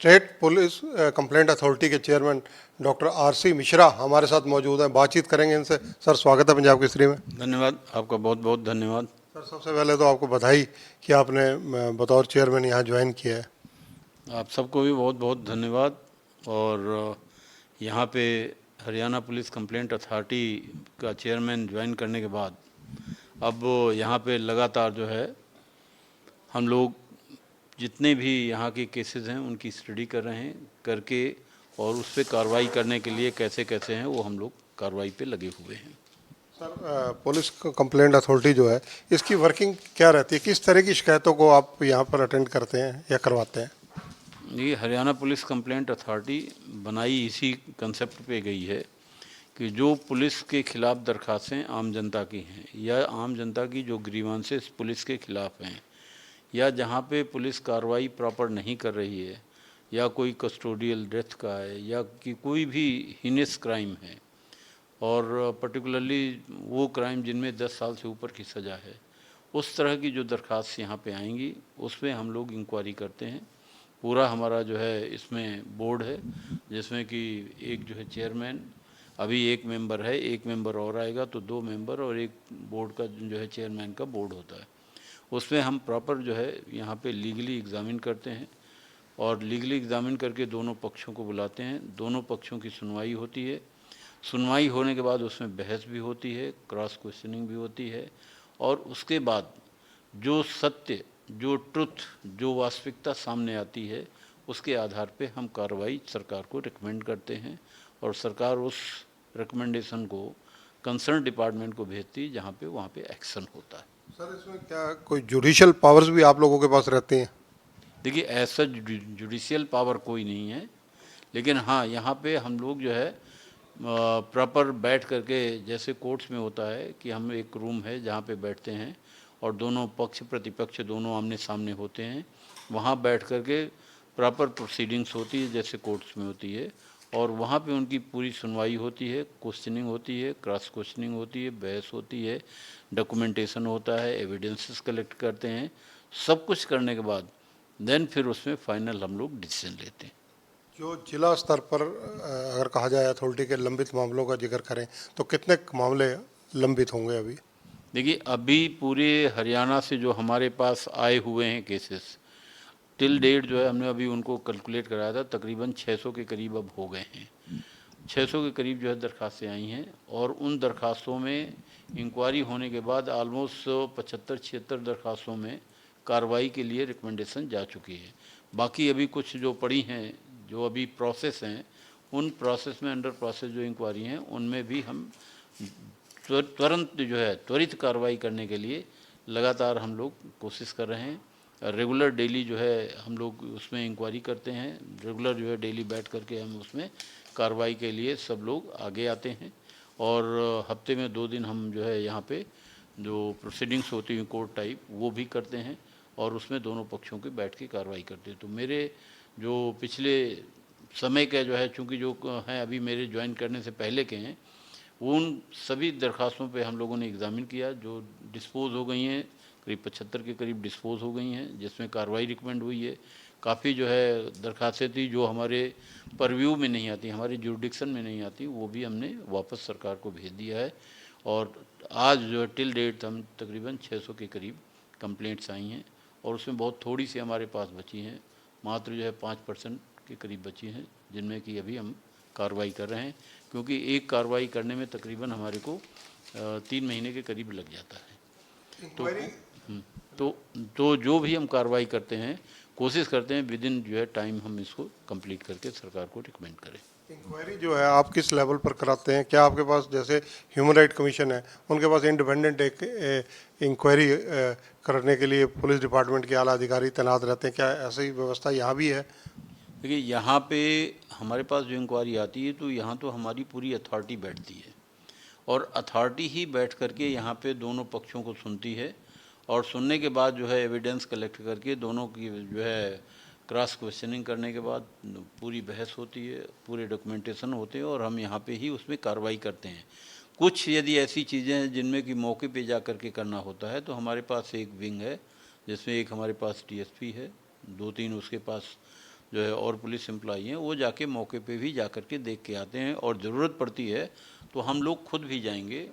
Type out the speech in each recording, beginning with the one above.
State police complaint authority के chairman doctor RC Mishra हमारे साथ मौजूद हैं। बातचीत करेंगे इनसे। सर, स्वागत है पंजाब केसरी में। धन्यवाद, आपका बहुत बहुत धन्यवाद। सर, सबसे पहले तो आपको बधाई कि आपने बतौर चेयरमैन यहाँ ज्वाइन किया है। आप सबको भी बहुत बहुत धन्यवाद। और यहाँ पे हरियाणा पुलिस कंप्लेंट अथॉरिटी का चेयरमैन ज्वाइन करने के बाद अब यहाँ पे लगातार जो है हम लोग जितने भी यहाँ के केसेस हैं उनकी स्टडी कर रहे हैं करके, और उस पर कार्रवाई करने के लिए कैसे कैसे हैं वो हम लोग कार्रवाई पे लगे हुए हैं। सर, पुलिस कंप्लेंट अथॉरिटी जो है इसकी वर्किंग क्या रहती है? किस तरह की शिकायतों को आप यहाँ पर अटेंड करते हैं या करवाते हैं? ये हरियाणा पुलिस कंप्लेंट अथॉरिटी बनाई इसी कंसेप्ट पे गई है कि जो पुलिस के खिलाफ दरखास्तें आम जनता की हैं या आम जनता की जो ग्रीवांसेस पुलिस के खिलाफ हैं, या जहाँ पे पुलिस कार्रवाई प्रॉपर नहीं कर रही है, या कोई कस्टोडियल डेथ का है, या कि कोई भी हीनियस क्राइम है, और पर्टिकुलरली वो क्राइम जिनमें 10 साल से ऊपर की सज़ा है, उस तरह की जो दरख्वास्त यहाँ पे आएंगी उसमें हम लोग इंक्वायरी करते हैं। पूरा हमारा जो है इसमें बोर्ड है जिसमें कि एक जो है चेयरमैन, अभी एक मेंबर है, एक मेंबर और आएगा तो 2 मेंबर, और एक बोर्ड का जो है चेयरमैन का बोर्ड होता है। उसमें हम प्रॉपर जो है यहाँ पे लीगली एग्ज़ामिन करते हैं, और लीगली एग्ज़ामिन करके दोनों पक्षों को बुलाते हैं, दोनों पक्षों की सुनवाई होती है। सुनवाई होने के बाद उसमें बहस भी होती है, क्रॉस क्वेश्चनिंग भी होती है, और उसके बाद जो सत्य, जो ट्रुथ, जो वास्तविकता सामने आती है उसके आधार पे हम कार्रवाई सरकार को रिकमेंड करते हैं, और सरकार उस रिकमेंडेशन को कंसर्न डिपार्टमेंट को भेजती है जहाँ पे वहाँ पे एक्शन होता है। सर, इसमें क्या कोई जुडिशियल पावर्स भी आप लोगों के पास रहती हैं? देखिए, ऐसा जुडिशियल पावर कोई नहीं है, लेकिन हाँ यहाँ पे हम लोग जो है प्रॉपर बैठ करके, जैसे कोर्ट्स में होता है कि हम एक रूम है जहाँ पे बैठते हैं और दोनों पक्ष प्रतिपक्ष दोनों आमने सामने होते हैं, वहाँ बैठ करके प्रॉपर प्रोसीडिंग्स होती है जैसे कोर्ट्स में होती है, और वहाँ पे उनकी पूरी सुनवाई होती है, क्वेश्चनिंग होती है, क्रॉस क्वेश्चनिंग होती है, बहस होती है, डॉक्यूमेंटेशन होता है, एविडेंसेस कलेक्ट करते हैं। सब कुछ करने के बाद देन फिर उसमें फाइनल हम लोग डिसीजन लेते हैं। जो जिला स्तर पर अगर कहा जाए अथॉरिटी के लंबित मामलों का जिक्र करें तो कितने मामले लंबित होंगे अभी? देखिए, अभी पूरे हरियाणा से जो हमारे पास आए हुए हैं केसेस टिल डेट जो है, हमने अभी उनको कैलकुलेट कराया था, तकरीबन 600 के करीब अब हो गए हैं। 600 के करीब जो है दरखास्तें आई हैं, और उन दरखास्तों में इंक्वायरी होने के बाद ऑलमोस्ट 75-76 दरखास्तों में कार्रवाई के लिए रिकमेंडेशन जा चुकी है। बाकी अभी कुछ जो पड़ी हैं, जो अभी प्रोसेस हैं, उन प्रोसेस में अंडर प्रोसेस जो इंक्वायरी हैं उनमें भी हम तुरंत जो है त्वरित कार्रवाई करने के लिए लगातार हम लोग कोशिश कर रहे हैं। रेगुलर डेली जो है हम लोग उसमें इंक्वायरी करते हैं, रेगुलर जो है डेली बैठ करके हम उसमें कार्रवाई के लिए सब लोग आगे आते हैं, और हफ्ते में 2 दिन हम जो है यहाँ पे जो प्रोसीडिंग्स होती हैं कोर्ट टाइप वो भी करते हैं, और उसमें दोनों पक्षों की बैठ के कार्रवाई करते हैं। तो मेरे जो पिछले समय का जो है, चूँकि जो हैं अभी मेरे ज्वाइन करने से पहले के हैं, उन सभी दरखास्तों पे हम लोगों ने एग्ज़ामिन किया जो डिस्पोज़ हो गई हैं, करीब 75 के करीब डिस्पोज़ हो गई हैं जिसमें कार्रवाई रिकमेंड हुई है। काफ़ी जो है दरखास्तें थी जो हमारे परव्यू में नहीं आती, हमारे जुरिडिक्शन में नहीं आती, वो भी हमने वापस सरकार को भेज दिया है, और आज जो है टिल डेट हम तकरीबन 600 के करीब कंप्लेंट्स आई हैं, और उसमें बहुत थोड़ी सी हमारे पास बची हैं, मात्र जो है 5% के करीब बची हैं, जिनमें कि अभी हम कार्रवाई कर रहे हैं, क्योंकि एक कार्रवाई करने में तकरीबन हमारे को 3 महीने के करीब लग जाता है। तो जो भी हम कार्रवाई करते हैं कोशिश करते हैं विद इन जो है टाइम हम इसको कंप्लीट करके सरकार को रिकमेंड करें। इंक्वायरी जो है आप किस लेवल पर कराते हैं? क्या आपके पास जैसे ह्यूमन राइट कमीशन है उनके पास इंडिपेंडेंट एक इंक्वायरी करने के लिए पुलिस डिपार्टमेंट के आला अधिकारी तैनात रहते हैं? क्या ऐसी व्यवस्था यहाँ भी है? देखिए, यहाँ पे हमारे पास जो इंक्वायरी आती है तो यहाँ तो हमारी पूरी अथॉरिटी बैठती है, और अथॉरिटी ही बैठ करके यहाँ पे दोनों पक्षों को सुनती है, और सुनने के बाद जो है एविडेंस कलेक्ट करके दोनों की जो है क्रॉस क्वेश्चनिंग करने के बाद पूरी बहस होती है, पूरे डॉक्यूमेंटेशन होते हैं, और हम यहाँ पे ही उसमें कार्रवाई करते हैं। कुछ यदि ऐसी चीज़ें हैं जिनमें कि मौके पे जा कर के करना होता है तो हमारे पास एक विंग है जिसमें एक हमारे पास DSP है, 2-3 उसके पास जो है और पुलिस एम्प्लॉई हैं वो जाके मौके पे भी जा कर के देख के आते हैं, और ज़रूरत पड़ती है तो हम लोग खुद भी जाएंगे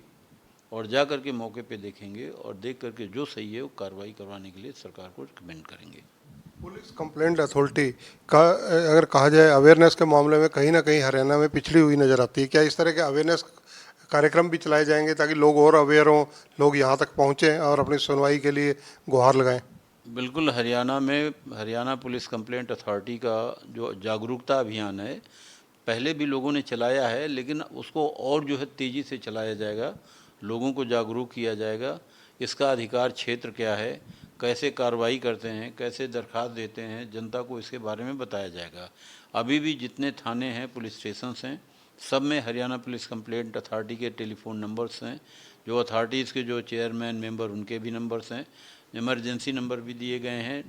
और जा कर के मौके पे देखेंगे और देख कर के जो सही है वो कार्रवाई करवाने के लिए सरकार को रिकमेंड करेंगे। पुलिस कंप्लेंट अथॉरिटी का अगर कहा जाए अवेयरनेस के मामले में कहीं ना कहीं हरियाणा में पिछड़ी हुई नज़र आती है। क्या इस तरह के अवेयरनेस कार्यक्रम भी चलाए जाएंगे ताकि लोग और अवेयर हों, लोग यहाँ तक पहुँचें और अपनी सुनवाई के लिए गुहार लगाएं? बिल्कुल, हरियाणा में हरियाणा पुलिस कंप्लेंट अथॉरिटी का जो जागरूकता अभियान है पहले भी लोगों ने चलाया है, लेकिन उसको और जो है तेज़ी से चलाया जाएगा, लोगों को जागरूक किया जाएगा। इसका अधिकार क्षेत्र क्या है, कैसे कार्रवाई करते हैं, कैसे दरख्वास्त देते हैं, जनता को इसके बारे में बताया जाएगा। अभी भी जितने थाने हैं, पुलिस स्टेशंस हैं, सब में हरियाणा पुलिस कंप्लेंट अथॉरिटी के टेलीफोन नंबर्स हैं। जो अथॉरिटीज़ के जो चेयरमैन मेंबर उनके भी नंबर्स हैं, इमरजेंसी नंबर भी दिए गए हैं,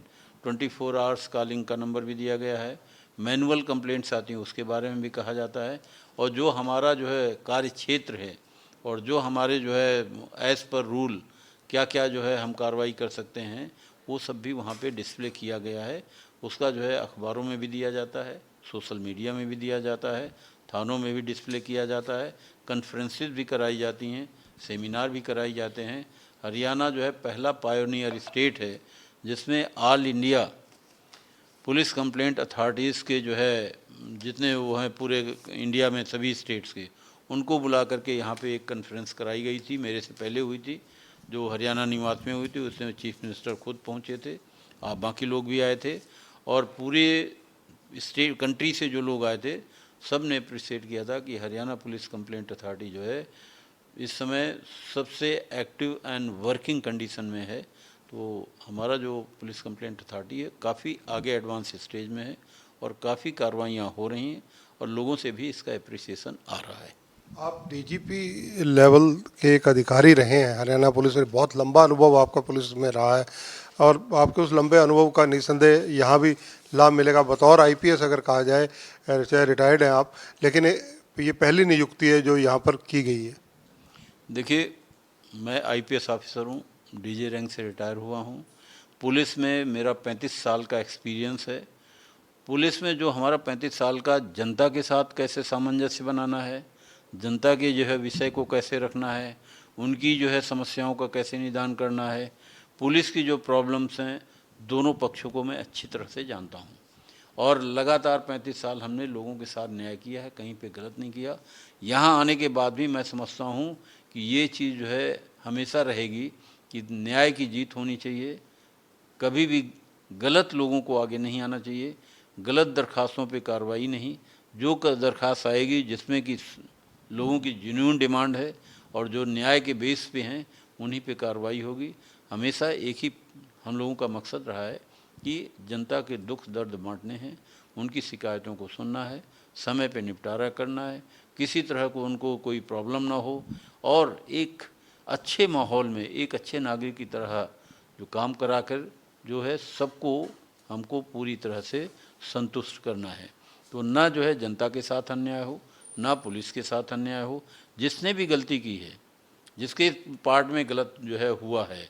24 आवर्स कॉलिंग का नंबर भी दिया गया है, मैनुअल कंप्लेंट्स आती हैं उसके बारे में भी कहा जाता है। और जो हमारा जो है कार्य क्षेत्र है और जो हमारे जो है एज़ पर रूल क्या क्या जो है हम कार्रवाई कर सकते हैं वो सब भी वहाँ पे डिस्प्ले किया गया है। उसका जो है अखबारों में भी दिया जाता है, सोशल मीडिया में भी दिया जाता है, थानों में भी डिस्प्ले किया जाता है, कॉन्फ्रेंसेस भी कराई जाती हैं, सेमिनार भी कराए जाते हैं। हरियाणा जो है पहला पायोनियर स्टेट है जिसमें all India police complaint authorities के जो है जितने वो हैं पूरे इंडिया में सभी स्टेट्स के, उनको बुला करके यहाँ पे एक कॉन्फ्रेंस कराई गई थी, मेरे से पहले हुई थी, जो हरियाणा निवास में हुई थी। उसमें चीफ मिनिस्टर खुद पहुँचे थे, बाकी लोग भी आए थे, और पूरे स्टेट कंट्री से जो लोग आए थे सब ने अप्रिशिएट किया था कि हरियाणा पुलिस कंप्लेंट अथॉरिटी जो है इस समय सबसे एक्टिव एंड वर्किंग कंडीशन में है। तो हमारा जो पुलिस कंप्लेंट अथॉरिटी है काफ़ी आगे एडवांस स्टेज में है और काफ़ी कार्रवाइयाँ हो रही हैं और लोगों से भी इसका अप्रिसिएशन आ रहा है। आप डीजीपी लेवल के एक अधिकारी रहे हैं हरियाणा पुलिस में, बहुत लंबा अनुभव आपका पुलिस में रहा है और आपके उस लंबे अनुभव का निस्संदेह यहाँ भी लाभ मिलेगा। बतौर आईपीएस अगर कहा जाए, चाहे रिटायर्ड हैं आप, लेकिन ये पहली नियुक्ति है जो यहाँ पर की गई है। देखिए, मैं आईपीएस ऑफिसर हूँ, डीजे रैंक से रिटायर हुआ हूँ। पुलिस में मेरा 35 साल का एक्सपीरियंस है। पुलिस में जो हमारा 35 साल का जनता के साथ कैसे सामंजस्य बनाना है, जनता के जो है विषय को कैसे रखना है, उनकी जो है समस्याओं का कैसे निदान करना है, पुलिस की जो प्रॉब्लम्स हैं दोनों पक्षों को मैं अच्छी तरह से जानता हूँ और लगातार 35 साल हमने लोगों के साथ न्याय किया है, कहीं पे गलत नहीं किया। यहाँ आने के बाद भी मैं समझता हूँ कि ये चीज़ जो है हमेशा रहेगी कि न्याय की जीत होनी चाहिए, कभी भी गलत लोगों को आगे नहीं आना चाहिए, गलत दरखास्तों पे कार्रवाई नहीं। जो दरखास्त आएगी जिसमें कि लोगों की जेन्युइन डिमांड है और जो न्याय के बेस पे हैं उन्हीं पे कार्रवाई होगी। हमेशा एक ही हम लोगों का मकसद रहा है कि जनता के दुख दर्द बांटने हैं, उनकी शिकायतों को सुनना है, समय पे निपटारा करना है, किसी तरह को उनको कोई प्रॉब्लम ना हो और एक अच्छे माहौल में एक अच्छे नागरिक की तरह जो काम कराकर जो है सबको हमको पूरी तरह से संतुष्ट करना है। तो ना जो है जनता के साथ अन्याय हो, ना पुलिस के साथ अन्याय हो। जिसने भी गलती की है, जिसके पार्ट में गलत जो है हुआ है,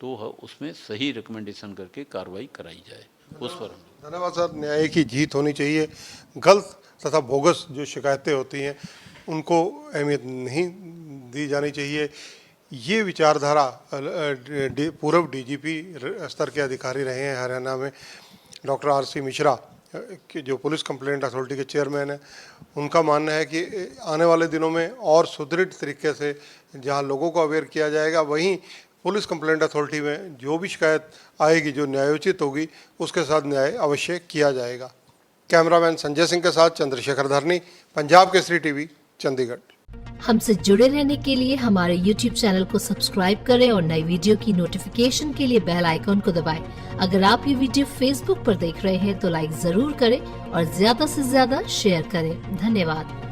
तो उसमें सही रिकमेंडेशन करके कार्रवाई कराई जाए उस पर। धन्यवाद सर। न्याय की जीत होनी चाहिए, गलत तथा बोगस जो शिकायतें होती हैं उनको अहमियत नहीं दी जानी चाहिए। ये विचारधारा पूर्व डीजीपी स्तर के अधिकारी रहे हैं हरियाणा में, डॉक्टर आर.सी. मिश्रा कि जो पुलिस कंप्लेंट अथॉरिटी के चेयरमैन हैं, उनका मानना है कि आने वाले दिनों में और सुदृढ़ तरीके से जहां लोगों को अवेयर किया जाएगा, वहीं पुलिस कंप्लेंट अथॉरिटी में जो भी शिकायत आएगी जो न्यायोचित होगी उसके साथ न्याय अवश्य किया जाएगा। कैमरामैन संजय सिंह के साथ चंद्रशेखर धरनी, पंजाब केसरी टीवी, चंडीगढ़। हमसे जुड़े रहने के लिए हमारे YouTube चैनल को सब्सक्राइब करें और नई वीडियो की नोटिफिकेशन के लिए बेल आइकॉन को दबाएं। अगर आप ये वीडियो Facebook पर देख रहे हैं तो लाइक जरूर करें और ज्यादा से ज्यादा शेयर करें। धन्यवाद।